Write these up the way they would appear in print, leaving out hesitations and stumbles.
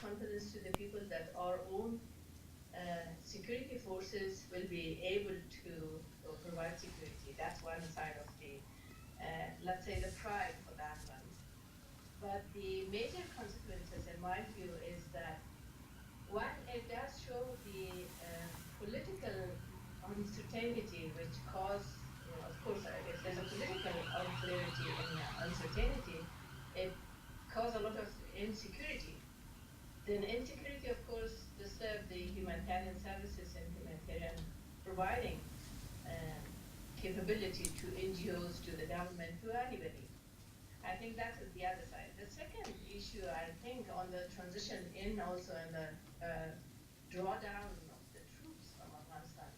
confidence to the people that our own security forces will be able to provide security. That's one side of the, let's say, the pride for the Afghans. But the major consequences, in my view, is that one, it does show the political uncertainty which cause, of course, if there's a political unclarity and uncertainty, it causes a lot of insecurity. Then insecurity, of course, disturb the humanitarian services and humanitarian providing capability to NGOs, to the government, to anybody. I think that is the other side. The second issue, I think, on the transition in also in the drawdown of the troops from Afghanistan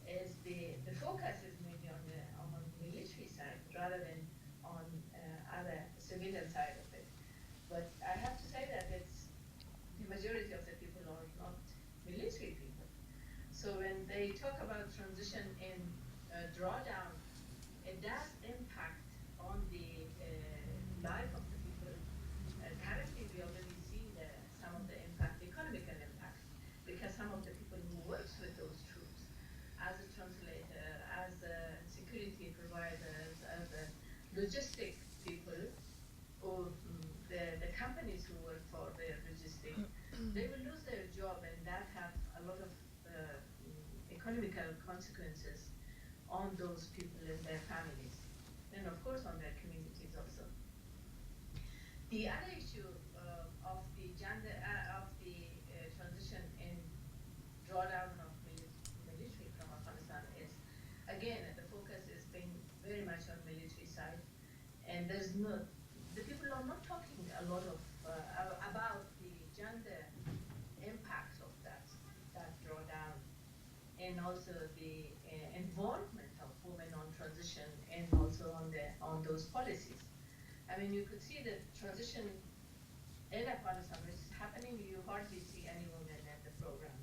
is the focus is maybe on the military side rather than on other civilian side of it. But I have to say that it's the majority of the people are not military people. So when they talk about transition in drawdown, it does impact on the life of the people. Currently, we already see some of the impact, economical impact, because some of the people who works with those troops, as a translator, as a security providers, as a logistic people, or the companies who work for their logistics, they will lose their job, and that have a lot of economical consequences on those people and their families, and of course on their communities also. The other issue of the gender of the transition in drawdown of military from Afghanistan is, again, the focus is being very much on military side, and there's no, the people are not talking a lot of about the gender impact of that drawdown, and also the involvement of women on transition and also on those policies. I mean, you could see the transition in Afghanistan, which is happening, you hardly see any women at the program.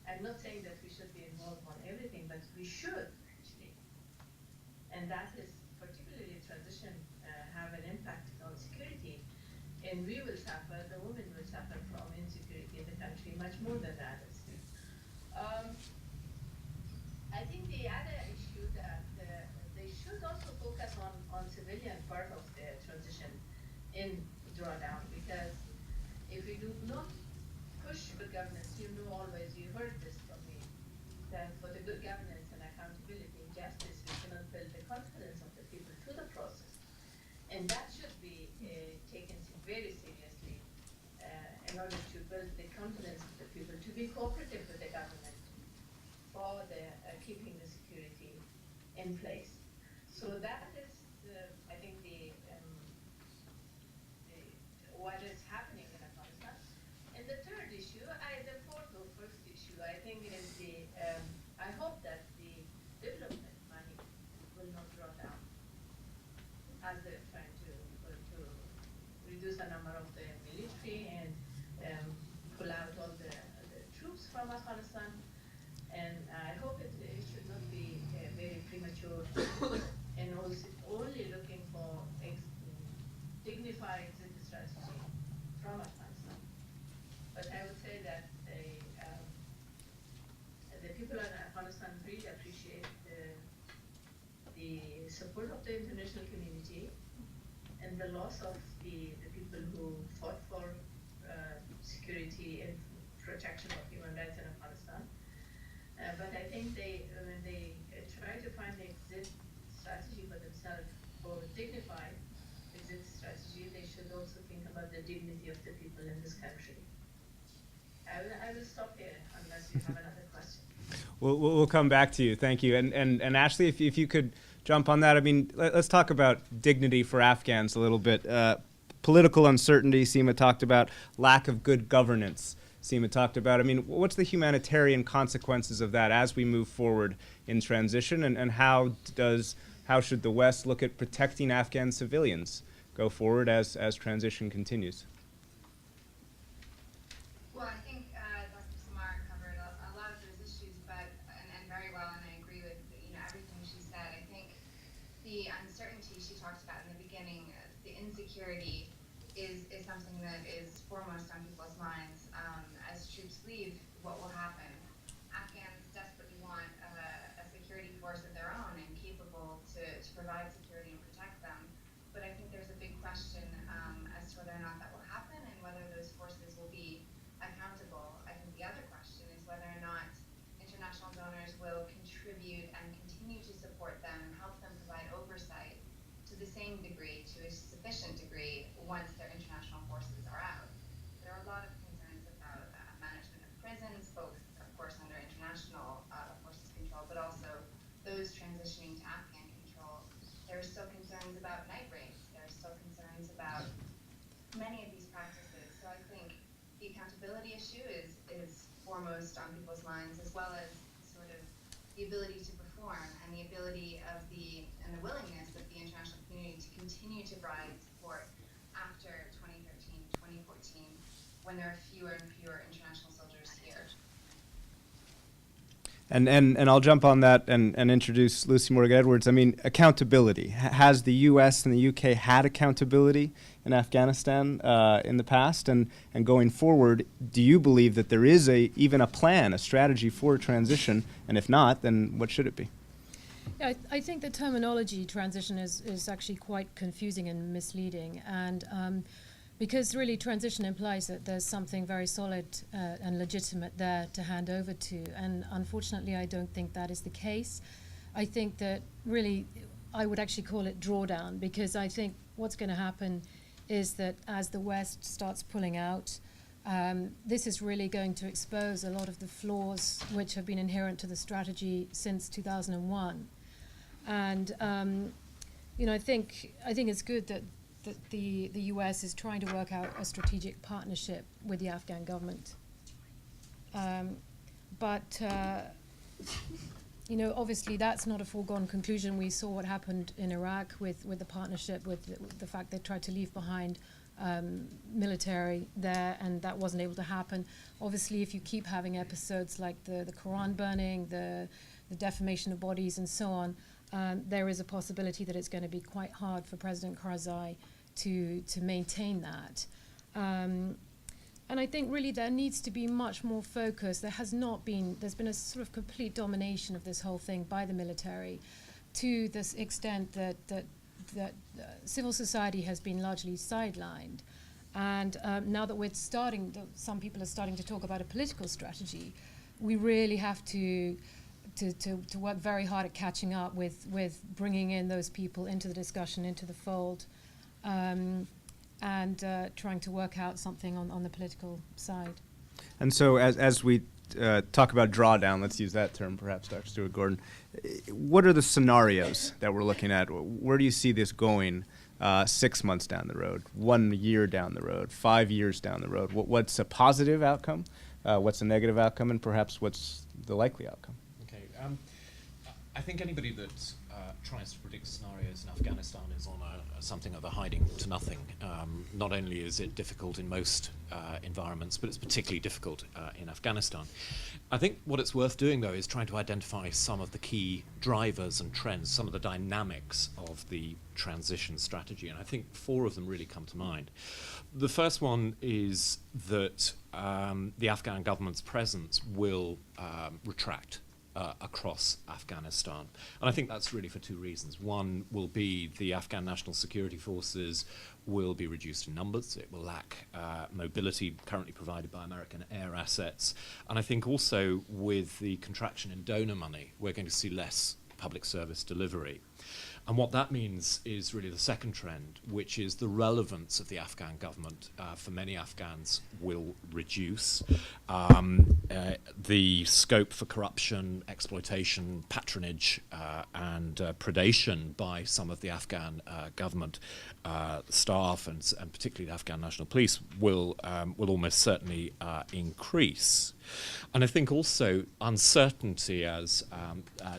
I'm not saying that we should be involved on everything, but we should, actually. And that is particularly transition have an impact on security. And we will suffer, the women will suffer from insecurity in the country much more than the others. I think the other issue that they should also focus on civilian part of the transition in drawdown, because if we do not push good governance, you know, always, you heard this from me, that for the good governance and accountability and justice, we cannot build the confidence of the people to the process. And that should be taken very seriously in order to build the confidence of the people to be cooperative with the government for the keeping the security in place. So that is, I think, what is happening in Afghanistan. And the third issue, the fourth or first issue, I think, is the. I hope that the development money will not draw down, as they're trying to reduce the number of the military and pull out all the troops from Afghanistan. And I hope it should not be very premature and also only looking for dignified exit strategy from Afghanistan. But I would say that the people in Afghanistan really appreciate the support of the international community and the loss of the people who fought for security and protection of human rights in Afghanistan. But I think when they try to find the exit strategy for themselves, or dignified exit strategy, they should also think about the dignity of the people in this country. I will stop here unless you have another question. We'll come back to you. Thank you. And Ashley, if you could jump on that. I mean, let's talk about dignity for Afghans a little bit. Political uncertainty, Sima talked about. Lack of good governance, Sima talked about. I mean, what's the humanitarian consequences of that as we move forward in transition, and how should the West look at protecting Afghan civilians go forward as transition continues? Well, I think Dr. Samar covered a lot of those issues, and very well, and I agree with everything she said. I think the uncertainty she talked about in the beginning, the insecurity, is something that is foremost on people's minds. same degree, to a sufficient degree, once their international forces are out. There are a lot of concerns about management of prisons, both, of course, under international forces control, but also those transitioning to Afghan control. There are still concerns about night raids. There are still concerns about many of these practices. So I think the accountability issue is foremost on people's minds, as well as sort of the ability to perform and the ability of the willingness of the international community to continue to provide support after 2013, 2014, when there are fewer and fewer international soldiers here. And I'll jump on that and introduce Lucy Morgan Edwards. I mean, accountability. Has the U.S. and the U.K. had accountability in Afghanistan in the past? And going forward, do you believe that there is even a plan, a strategy for transition? And if not, then what should it be? Yeah, I think the terminology transition is actually quite confusing and misleading. And because really transition implies that there's something very solid and legitimate there to hand over to. And unfortunately, I don't think that is the case. I think that really, I would actually call it drawdown, because I think what's going to happen is that as the West starts pulling out, this is really going to expose a lot of the flaws which have been inherent to the strategy since 2001. And I think it's good that the U.S. is trying to work out a strategic partnership with the Afghan government. But obviously that's not a foregone conclusion. We saw what happened in Iraq with the partnership, with the fact they tried to leave behind military there, and that wasn't able to happen. Obviously, if you keep having episodes like the Quran burning, the defamation of bodies and so on, there is a possibility that it's going to be quite hard for President Karzai to maintain that. And I think really there needs to be much more focus. There's been a sort of complete domination of this whole thing by the military, to this extent that civil society has been largely sidelined. And now that some people are starting to talk about a political strategy, we really have to work very hard at catching up with bringing in those people into the discussion, into the fold, and trying to work out something on the political side. And so as we talk about drawdown, let's use that term perhaps, Dr. Stuart Gordon, what are the scenarios that we're looking at? Where do you see this going 6 months down the road, 1 year down the road, 5 years down the road? What's a positive outcome? What's a negative outcome? And perhaps what's the likely outcome? I think anybody that tries to predict scenarios in Afghanistan is on something of a hiding to nothing. Not only is it difficult in most environments, but it's particularly difficult in Afghanistan. I think what it's worth doing, though, is trying to identify some of the key drivers and trends, some of the dynamics of the transition strategy, and I think 4 of them really come to mind. The first one is that the Afghan government's presence will retract across Afghanistan. And I think that's really for 2 reasons. One will be the Afghan National Security Forces will be reduced in numbers. It will lack mobility currently provided by American air assets. And I think also with the contraction in donor money, we're going to see less public service delivery. And what that means is really the second trend, which is the relevance of the Afghan government for many Afghans will reduce. The scope for corruption, exploitation, patronage, and predation by some of the Afghan government staff and particularly the Afghan National Police will almost certainly increase. And I think also uncertainty, as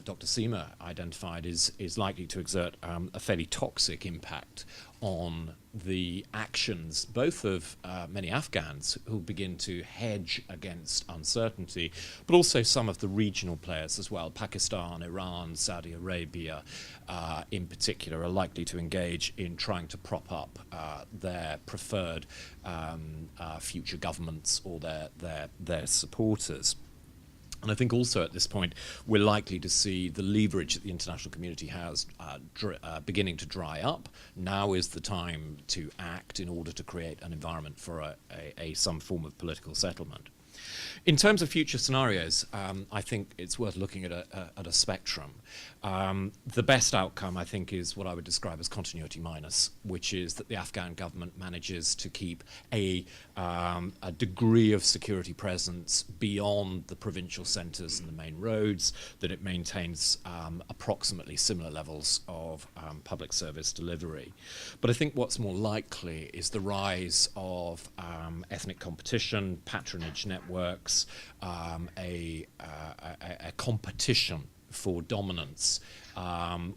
Dr. Sima identified, is likely to exert a fairly toxic impact on the actions both of many Afghans who begin to hedge against uncertainty, but also some of the regional players as well. Pakistan, Iran, Saudi Arabia in particular are likely to engage in trying to prop up their preferred future governments or their supporters. And I think also at this point, we're likely to see the leverage that the international community has beginning to dry up. Now is the time to act in order to create an environment for some form of political settlement. In terms of future scenarios, I think it's worth looking at a spectrum. The best outcome, I think, is what I would describe as continuity minus, which is that the Afghan government manages to keep a degree of security presence beyond the provincial centres and the main roads, that it maintains approximately similar levels of public service delivery. But I think what's more likely is the rise of ethnic competition, patronage networks, a competition for dominance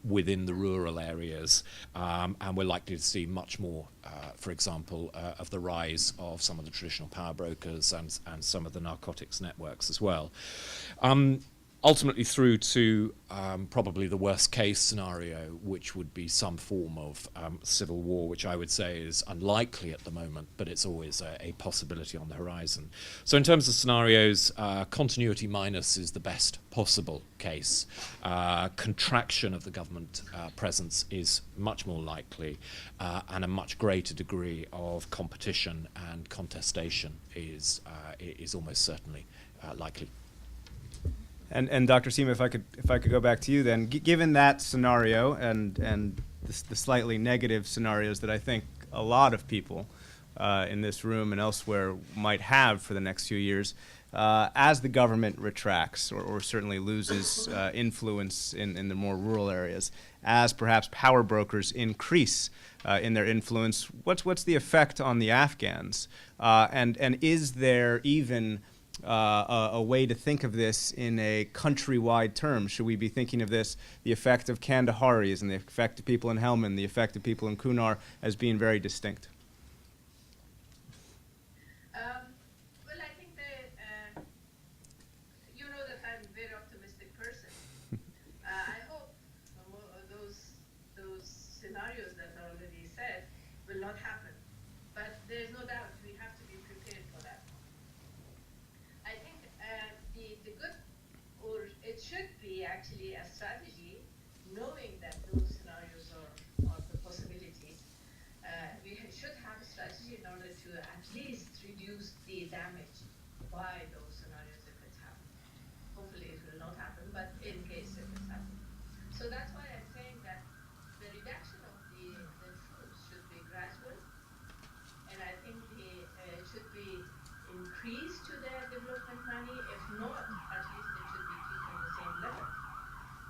within the rural areas, and we're likely to see much more, for example, of the rise of some of the traditional power brokers and some of the narcotics networks as well. Ultimately through to probably the worst case scenario, which would be some form of civil war, which I would say is unlikely at the moment, but it's always a possibility on the horizon. So in terms of scenarios, continuity minus is the best possible case. Contraction of the government presence is much more likely, and a much greater degree of competition and contestation is almost certainly likely. And Dr. Sima, if I could go back to you then, given that scenario and the slightly negative scenarios that I think a lot of people in this room and elsewhere might have for the next few years, as the government retracts or certainly loses influence in the more rural areas, as perhaps power brokers increase in their influence, what's the effect on the Afghans? And is there even a way to think of this in a countrywide term? Should we be thinking of this, the effect of Kandaharis and the effect of people in Helmand, the effect of people in Kunar, as being very distinct? Well, I think that, you know that I'm a very optimistic person. I hope those scenarios that are already said will not happen. But there's no doubt we have to be prepared for that. I think the good, or it should be actually a strategy, knowing that those scenarios are the possibilities. We should have a strategy in order to at least reduce the damage by those scenarios if it happens. Hopefully it will not happen, but in case if it happens. So that's why I'm saying that the reduction of the troops should be gradual, and I think it should be increased to the development money. If not, at least it should be keeping the same level.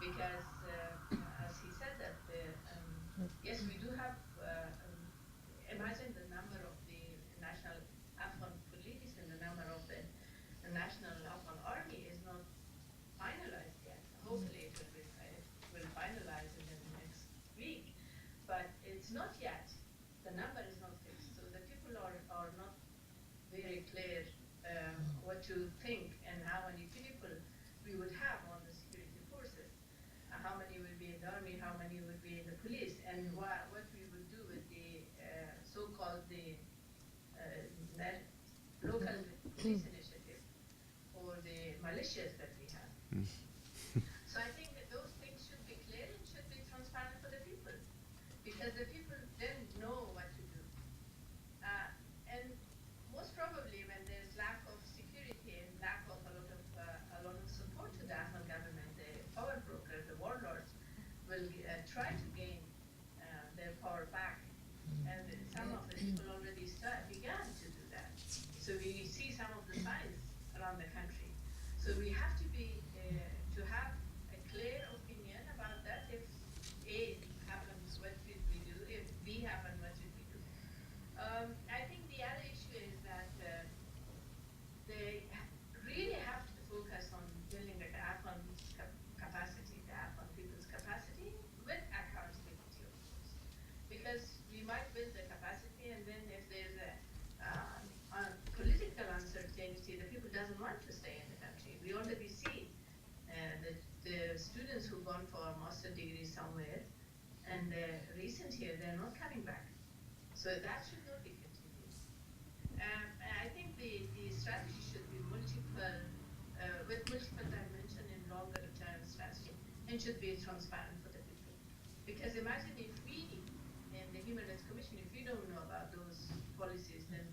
Because as he said that, yes, we do have, imagine the number of the national Afghan police and the number of the national Afghan army is not finalized yet. Hopefully it will finalize in the next week, but it's not yet. The number is not fixed, so the people are not very clear what to think and how many people we would have on the security forces, how many will be in the army, how many will be in the police, and what we will do with the so-called local police initiative or the militias that we have. So I think that those things should be clear and should be transparent for the people, because the people then know what to do. And most probably when there's lack of security and lack of a lot of support to the Afghan government, the power brokers, the warlords will try to gain their power back. And some of the people already began to do that. So we see some of the signs around the country. So we have to be to have a clear opinion about that. If A happens, what should we do? If B happens, what should we do? I think the other issue is that they really have to focus on building the Afghan capacity, the Afghan people's capacity, with accountability, of course. Because we might build the capacity, and then if there's a political uncertainty, the people doesn't want to stay in the country. We already see the students who've gone for a master degree somewhere, and recent here, they're not coming back. So that should not be continued. I think the strategy should be multiple, with multiple dimension in longer term strategy, and should be transparent for the people. Because imagine if we, in the Human Rights Commission, if we don't know about those policies, then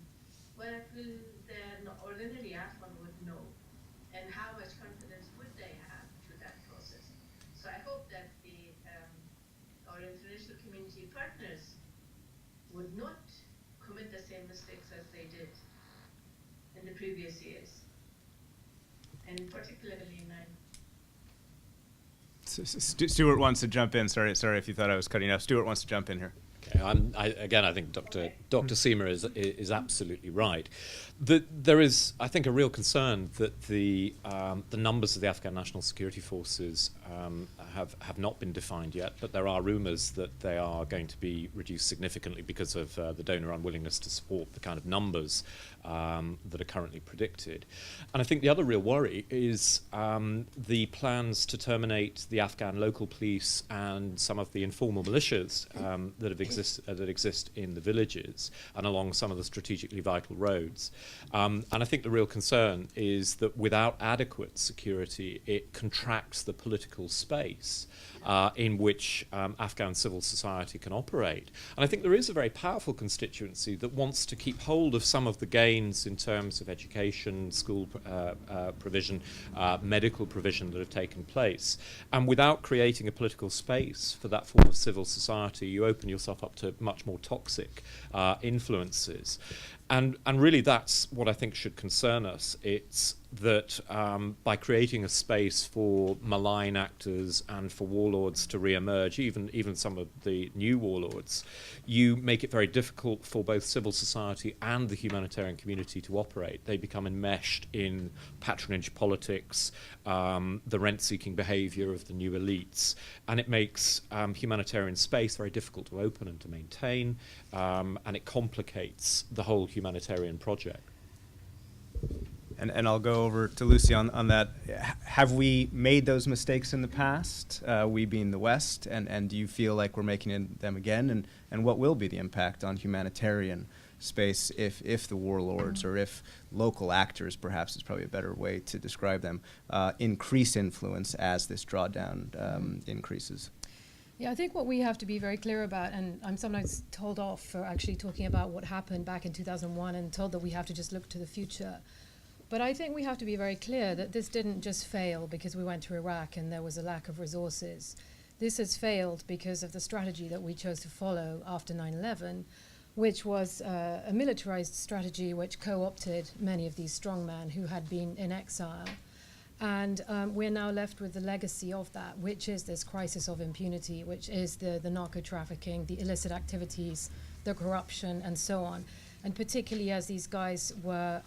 what will the ordinary Afghan would and how much confidence would they have to that process? So I hope that our international community partners would not commit the same mistakes as they did in the previous years, and particularly in 9. Stuart wants to jump in. Sorry if you thought I was cutting off. Stuart wants to jump in here. Okay, I think Dr. Sima is absolutely right. There is, I think, a real concern that the numbers of the Afghan National Security Forces have not been defined yet, but there are rumours that they are going to be reduced significantly because of the donor unwillingness to support the kind of numbers that are currently predicted. And I think the other real worry is the plans to terminate the Afghan local police and some of the informal militias that exist in the villages and along some of the strategically vital roads. And I think the real concern is that without adequate security, it contracts the political space in which Afghan civil society can operate. And I think there is a very powerful constituency that wants to keep hold of some of the gains in terms of education, school provision, medical provision that have taken place. And without creating a political space for that form of civil society, you open yourself up to much more toxic influences. And really that's what I think should concern us. It's that by creating a space for malign actors and for warlords to re-emerge, even some of the new warlords, you make it very difficult for both civil society and the humanitarian community to operate. They become enmeshed in patronage politics, the rent-seeking behaviour of the new elites, and it makes humanitarian space very difficult to open and to maintain, and it complicates the whole humanitarian project. And I'll go over to Lucy on that. Have we made those mistakes in the past, we being the West, and do you feel like we're making them again? And what will be the impact on humanitarian space if the warlords or if local actors, perhaps is probably a better way to describe them, increase influence as this drawdown increases? Yeah, I think what we have to be very clear about, and I'm sometimes told off for actually talking about what happened back in 2001 and told that we have to just look to the future. But I think we have to be very clear that this didn't just fail because we went to Iraq and there was a lack of resources. This has failed because of the strategy that we chose to follow after 9/11, which was a militarized strategy which co-opted many of these strongmen who had been in exile. And we're now left with the legacy of that, which is this crisis of impunity, which is the narco-trafficking, the illicit activities, the corruption, and so on. And particularly as these guys were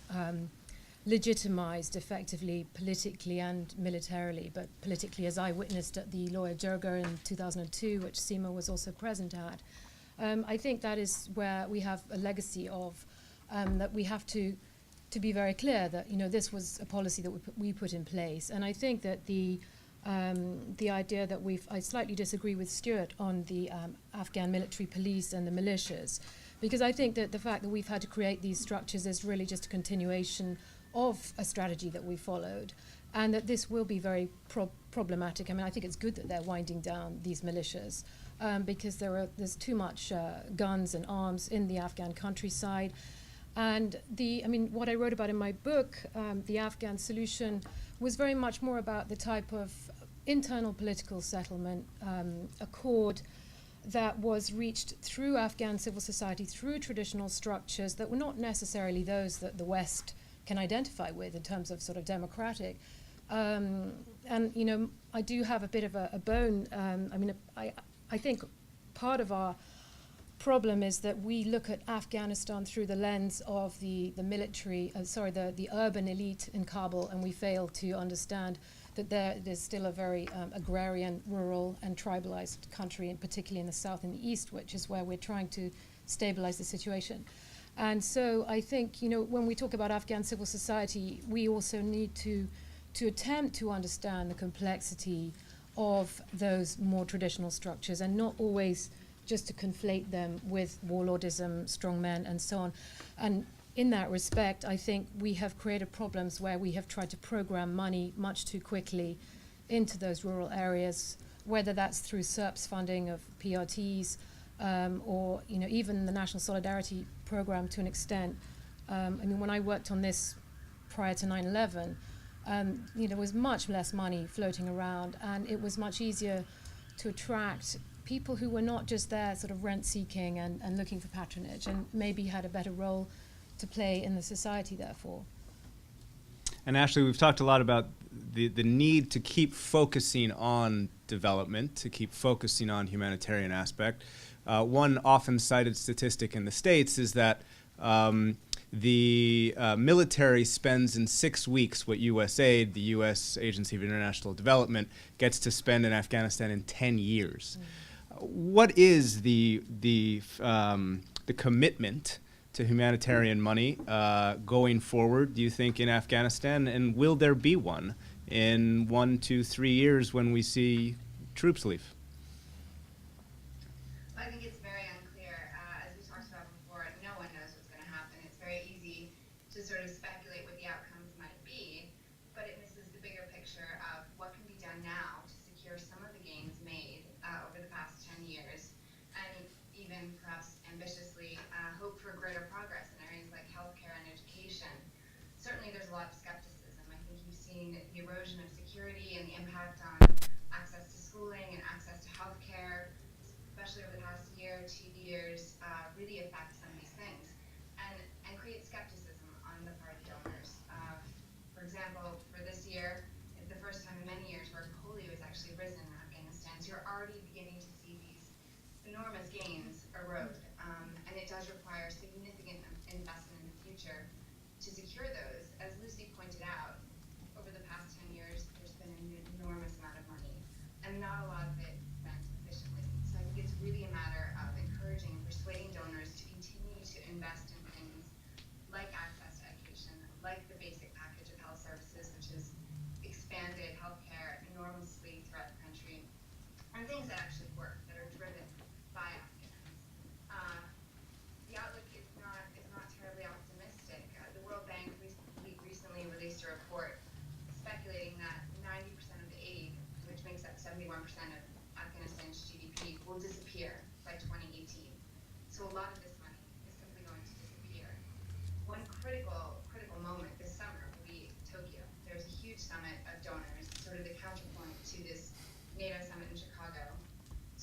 legitimized effectively politically and militarily, but politically as I witnessed at the Lawyer Jirga in 2002, which Sima was also present at. I think that is where we have a legacy of that we have to be very clear that this was a policy that we put in place. And I think that the idea that I slightly disagree with Stuart on the Afghan military police and the militias, because I think that the fact that we've had to create these structures is really just a continuation of a strategy that we followed, and that this will be very problematic. I mean, I think it's good that they're winding down these militias because there's too much guns and arms in the Afghan countryside. And what I wrote about in my book, The Afghan Solution, was very much more about the type of internal political settlement accord that was reached through Afghan civil society, through traditional structures that were not necessarily those that the West can identify with in terms of sort of democratic. I do have a bit of a bone. I think part of our problem is that we look at Afghanistan through the lens of the urban elite in Kabul, and we fail to understand that there's still a very agrarian, rural, and tribalized country, and particularly in the south and the east, which is where we're trying to stabilize the situation. And so I think, when we talk about Afghan civil society, we also need to attempt to understand the complexity of those more traditional structures and not always just to conflate them with warlordism, strongmen, and so on. And in that respect, I think we have created problems where we have tried to program money much too quickly into those rural areas, whether that's through SERP's funding of PRTs, or even the National Solidarity Program to an extent. When I worked on this prior to 9/11, there was much less money floating around, and it was much easier to attract people who were not just there sort of rent-seeking and looking for patronage, and maybe had a better role to play in the society, therefore. And Ashley, we've talked a lot about the need to keep focusing on development, to keep focusing on humanitarian aspect. One often cited statistic in the States is that the military spends in 6 weeks what USAID, the U.S. Agency of International Development, gets to spend in Afghanistan in 10 years. What is the commitment to humanitarian money going forward, do you think, in Afghanistan? And will there be one in 1, 2, 3 years when we see troops leave? I think it's very unclear. As we talked about before, no one knows what's going to happen. It's very easy to sort of speculate what the outcomes might be, but it misses the bigger picture of what can be done now to secure some of the gains made over the past 10 years, and even perhaps ambitiously hope for greater progress in areas like healthcare and education. Certainly there's a lot of skepticism. I think you've seen the erosion of security and the impact on access to schooling and access to healthcare, especially over the past year, 2 years, really affect some of these things and create skepticism on the part of donors. For example, for this year, it's the first time in many years where polio has actually risen in Afghanistan. So you're already beginning to see these enormous gains erode. And it does require significant investment in the future to secure those. As Lucy pointed out, over the past 10 years, there's been an enormous amount of money, and not a lot of it spent efficiently. So I think it's really a matter of encouraging and persuading donors to continue to invest in things like access to education, like the basic package of health services, which has expanded healthcare enormously throughout the country, and things that actually work, that are driven by Afghans. The outlook is not terribly optimistic. The World Bank recently released a report speculating that 90% of the aid, which makes up 71% of Afghanistan's GDP, will disappear by 2018. So a lot of this money is simply going to disappear. One critical moment this summer will be Tokyo. There's a huge summit of donors, sort of the counterpoint to this NATO summit in Chicago,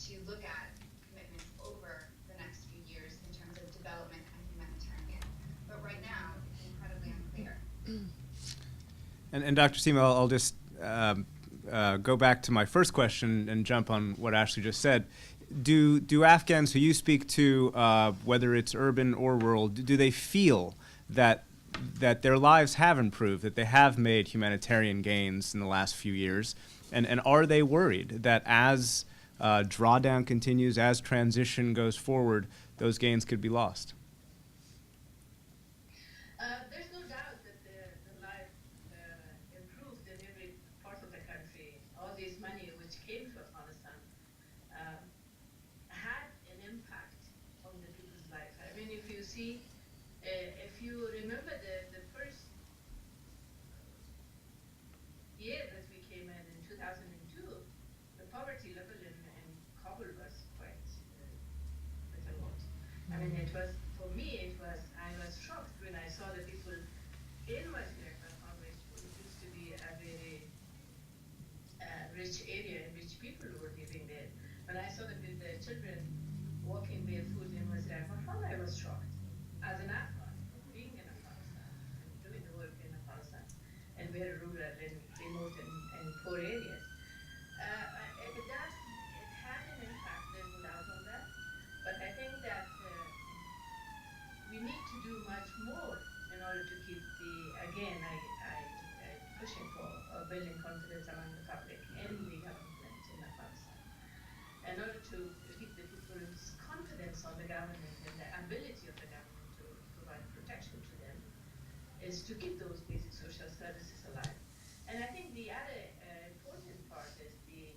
to look at commitments over the next few years in terms of development and humanitarian. But right now, it's incredibly unclear. And Dr. Sima, I'll just go back to my first question and jump on what Ashley just said. Do Afghans who you speak to, whether it's urban or rural, do they feel that their lives have improved, that they have made humanitarian gains in the last few years? And are they worried that as drawdown continues, as transition goes forward, those gains could be lost? There's no doubt that the life improved in every part of the country. All this money which came to Afghanistan had an impact on the people's life. I mean, if you remember the first year that we came in 2002, the poverty level in Kabul was quite a lot. I mean, it was, for me, I was shocked when I saw the people in West Pakistan, which used to be a very rich area in which people were living there. When I saw the children walking barefoot in West Pakistan, I was shocked. As an Afghan, being in Afghanistan, and doing the work in Afghanistan, and very rural and remote and poor areas. It had an impact, there's no doubt on that. But I think that we need to do much more in order to keep I'm pushing for building confidence among the public and the government in Afghanistan. In order to keep the people's confidence on the government and the ability of the government to provide protection to them, is to keep those basic social services alive. And I think the other important part is the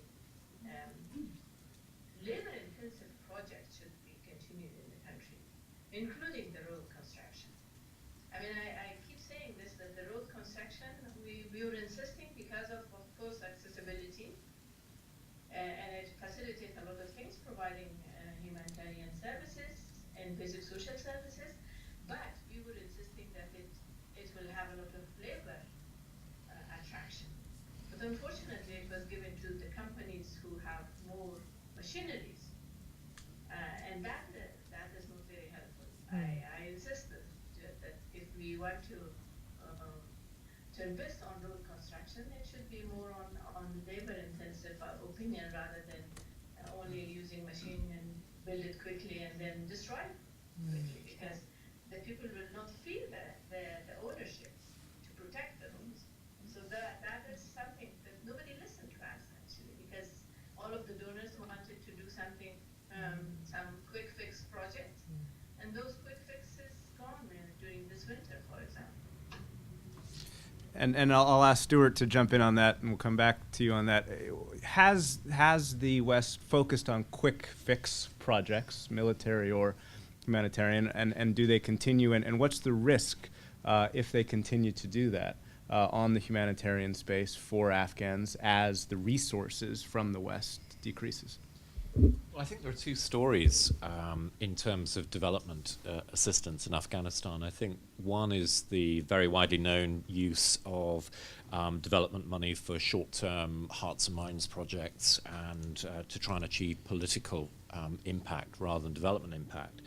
labor-intensive projects should be continued in the country, including the road construction. I mean, I keep saying this, that the road construction, we were insisting because of course, accessibility, and it facilitates a lot of things, providing humanitarian services and basic social services, but we were insisting that it will have a lot of labor attraction. machineries. And that is not very helpful. I insisted that if we want to invest on road construction, it should be more on labor-intensive opinion rather than only using machine and build it quickly and then destroy it quickly, because the people will not feel the ownership to protect the roads. So that is something that nobody listened to us actually, because all of the donors wanted to do something, some quick fix project, and those quick fixes gone during this winter, for example. And I'll ask Stuart to jump in on that, and we'll come back to you on that. Has the West focused on quick fix projects, military or humanitarian, and do they continue? And what's the risk if they continue to do that on the humanitarian space for Afghans as the resources from the West decreases? Well, I think there are two stories in terms of development assistance in Afghanistan. I think one is the very widely known use of development money for short-term hearts and minds projects and to try and achieve political impact rather than development impact.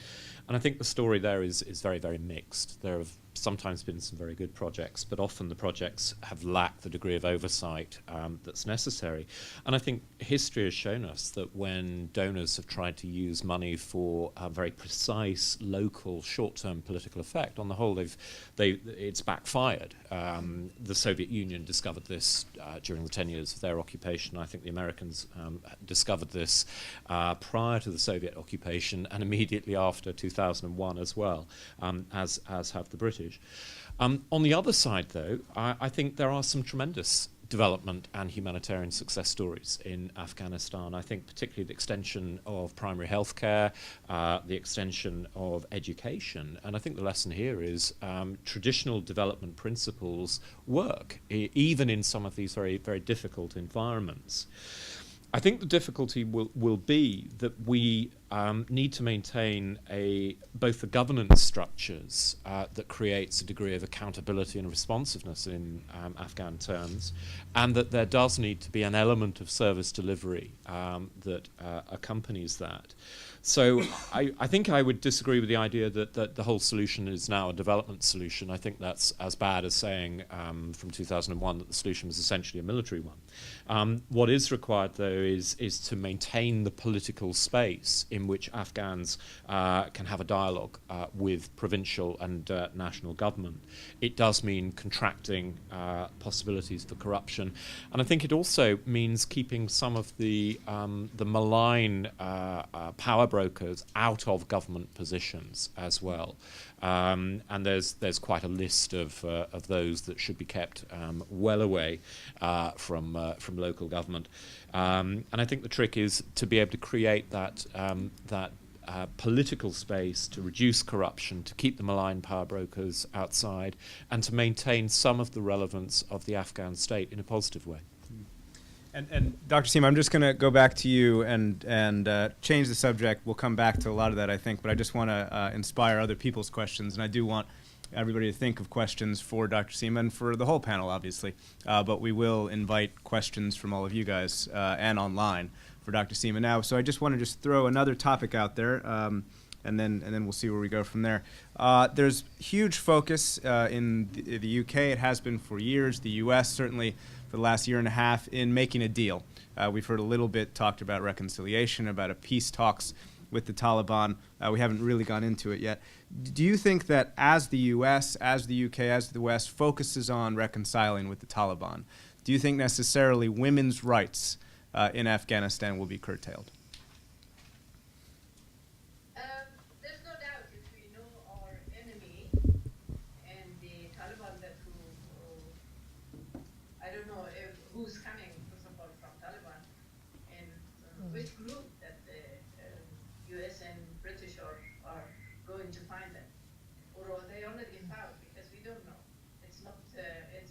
And I think the story there is very, very mixed. There have sometimes been some very good projects, but often the projects have lacked the degree of oversight that's necessary. And I think history has shown us that when donors have tried to use money for a very precise, local, short-term political effect, on the whole, it's backfired. The Soviet Union discovered this during the 10 years of their occupation. I think the Americans discovered this prior to the Soviet occupation and immediately after 2001 as well, as have the British. On the other side, though, I think there are some tremendous development and humanitarian success stories in Afghanistan. I think particularly the extension of primary health care, the extension of education. And I think the lesson here is traditional development principles work, even in some of these very, very difficult environments. I think the difficulty will be that we need to maintain both the governance structures that creates a degree of accountability and responsiveness in Afghan terms, and that there does need to be an element of service delivery that accompanies that. So I think I would disagree with the idea that the whole solution is now a development solution. I think that's as bad as saying from 2001 that the solution was essentially a military one. What is required, though, is to maintain the political space in which Afghans can have a dialogue with provincial and national government. It does mean contracting possibilities for corruption, and I think it also means keeping some of the malign power brokers out of government positions as well. And there's quite a list of those that should be kept well away from local government. And I think the trick is to be able to create that political space to reduce corruption, to keep the malign power brokers outside, and to maintain some of the relevance of the Afghan state in a positive way. And Dr. Sima, I'm just going to go back to you and change the subject. We'll come back to a lot of that, I think, but I just want to inspire other people's questions, and I do want everybody to think of questions for Dr. Sima and for the whole panel, obviously. But we will invite questions from all of you guys and online for Dr. Sima now. So I just want to throw another topic out there, and then we'll see where we go from there. There's huge focus in the UK. It has been for years. The US certainly for the last year and a half in making a deal. We've heard a little bit talked about reconciliation, about a peace talks with the Taliban. We haven't really gone into it yet. Do you think that as the US, as the UK, as the West focuses on reconciling with the Taliban, do you think necessarily women's rights in Afghanistan will be curtailed? There's no doubt if we know our enemy and the Taliban that I don't know who's coming, first of all, from Taliban, and which group that the US and British are going to find them, or they already found, because we don't know. It's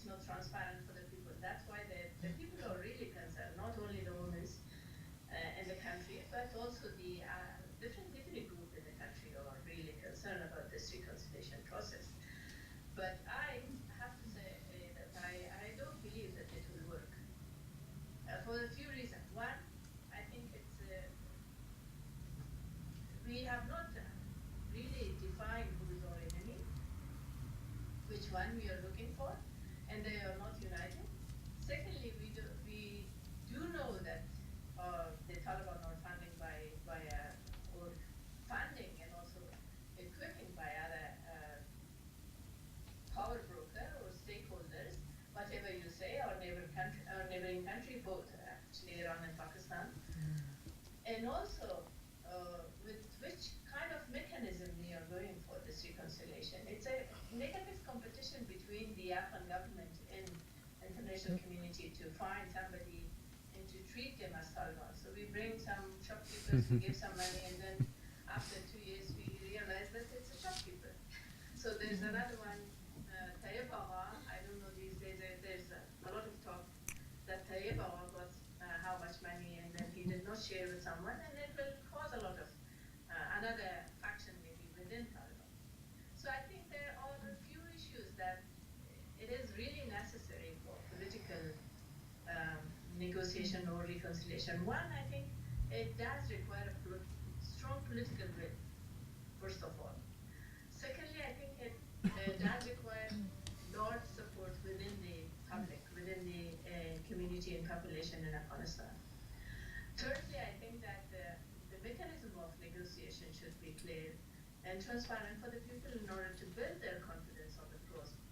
not transparent for the people. That's why the people are really concerned, not only the women in the country, but also the different groups in the country are really concerned about this reconciliation process. But I have to say that I don't believe that it will work for a few reasons. One, I think it's which one we are looking for, and they are not united. Secondly, we do know that the Taliban are funding or funding and also equipping by other power broker or stakeholders, whatever you say, our neighboring country, both actually Iran and Pakistan. And also, with which kind of mechanism we are going for this reconciliation. It's a negative competition between the Afghan government and international community to find somebody and to treat them as Taliban. So we bring some shopkeepers, we give some money, and then after 2 years we realize that it's a shopkeeper. So there's another one, Tayyip Agha. I don't know these days, there's a lot of talk that Tayyip Agha got how much money and then he did not share with someone, and it will cause a lot of another faction maybe within Taliban. So I think there are a few issues that it is really necessary for political negotiation or reconciliation. One, I think it does require a strong political will, first of all. Secondly, I think it does require large support within the public, within the community and population in Afghanistan. Thirdly, I think that the mechanism of negotiation should be clear and transparent for the people in order to build their confidence on the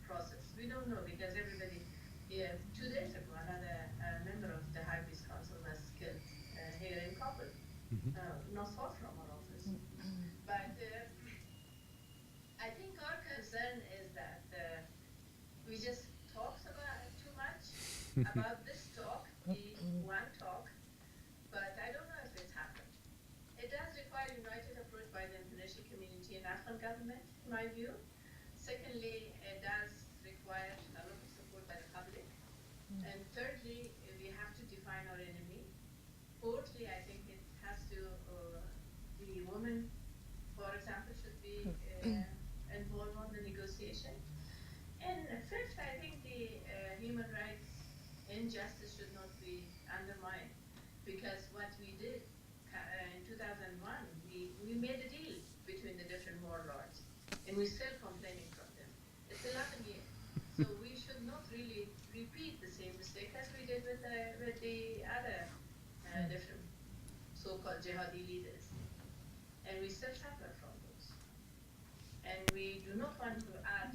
process. We don't know because everybody, 2 days ago, another member of the High Peace Council was killed here in Kabul, not far from our office. But I think our concern is that we just talk about too much about this talk, the one talk, but I don't know if it's happened. It does require a united approach by the international community and Afghan government, in my view. Secondly, it does require a lot of support by the public. And thirdly, we have to define our enemy. Fourthly, I think it has to, the women, for example, should be involved on the negotiation. And fifth, I think the human rights injustice should not be undermined, because what we did in 2001, we made a deal between the different warlords, and we're still complaining from them. It's 11 years, so we should not really repeat the same mistake as we did with the other different so-called jihadi leaders, and we still suffer from those. And we do not want to add